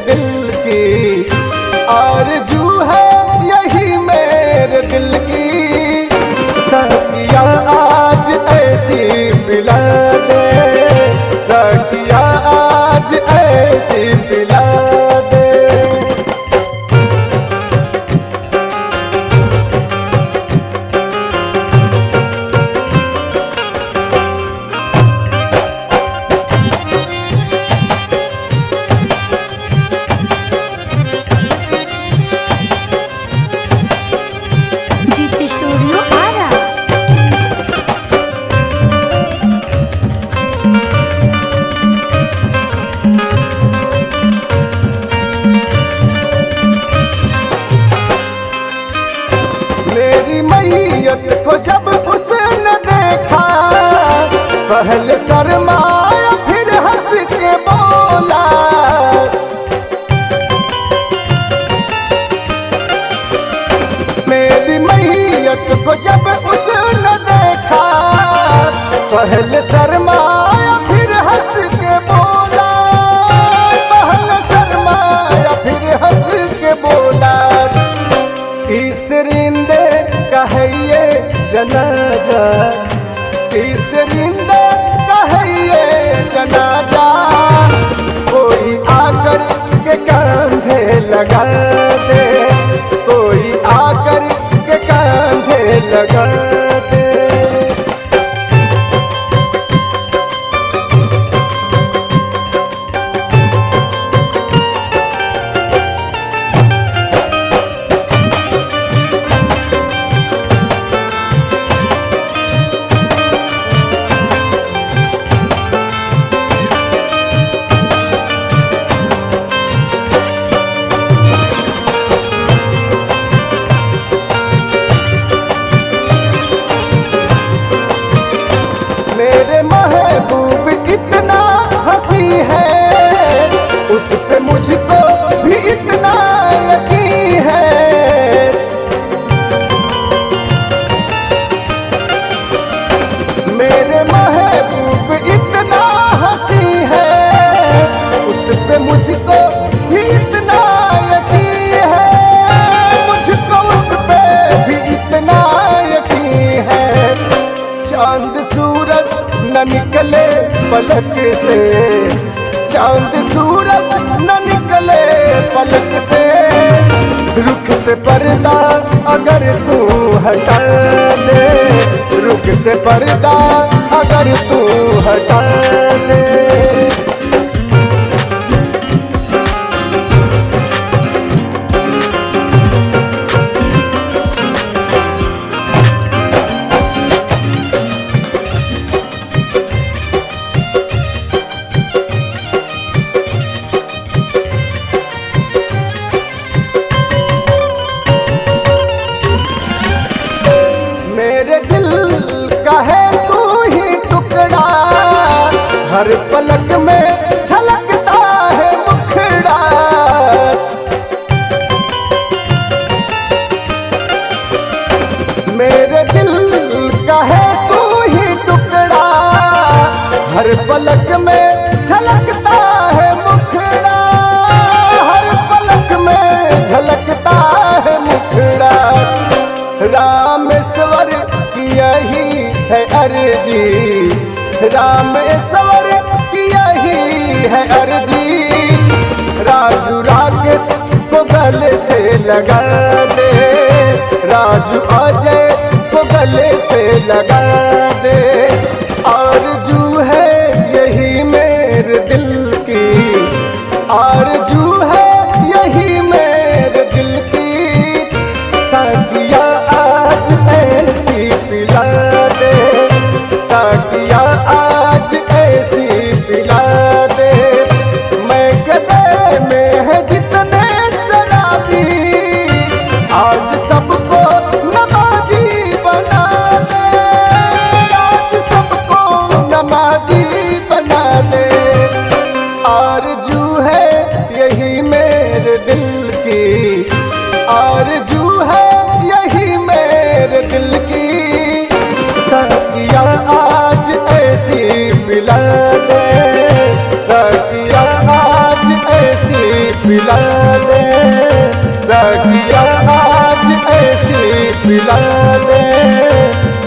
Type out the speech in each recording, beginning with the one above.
दिल की आरज़ू है यही मेरे दिल की। साकिया आज ऐसी पिला दे, साकिया आज ऐसी पिला दे। जीत स्टूडियो आरा। मेरी मैयत को जब उसने देखा, पहले शर्माया फिर हंस के बोला। मेरी मैयत को जब उसने देखा, पहले शर्माया फिर हंस के बोला। पहले शर्माया फिर हंस के बोला। इस रिंदे का है ये जनाजा, इस रिंदे का है ये जनाजा। कोई आकर के कंधे लगा दे, कोई आकर के कंधे लगा दे। मेरे महबूब इतना हंसी है, उस पे मुझको भी इतना यकीन है। मेरे महबूब इतना हंसी है, उस पे मुझको भी इतना यकीन है। मुझको उस पे भी इतना यकीन है। चांद सूरज न निकले पलक से, चांद सूरज न निकले पलक से। रुख से पर्दा अगर तू हटा दे, रुख से पर्दा अगर तू हटा दे। मेरे दिल का है तू ही टुकड़ा, हर पलक में झलकता है मुखड़ा। मेरे दिल का है तू ही टुकड़ा, हर पलक में झलकता है मुखड़ा। हर पलक में झलकता है मुखड़ा। रामेश्वर की यही है अर्जी, रामेश्वर की यही है अर्जी। राजू राकेश को गले से लगा दे, राजू अजय को गले से लगा दे। आरज़ू है यही मेरे दिल की, आरज़ू है यही मेरे दिल की। साकिया आज ऐसी पिला दे, साकिया आज ऐसी पिला दे। मैं गले में है जितने शराबी, आज सबको नमाजी बना दे, आज सबको नमाजी बना दे। आरज़ू है यही मेरे दिल की, आरज़ू है यही मेरे दिल की। साकिया आज ऐसी पिला दे, साकिया आज ऐसी पिला दे सखिया, आज ऐसी पिला दे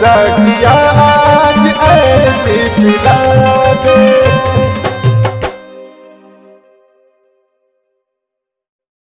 सखिया।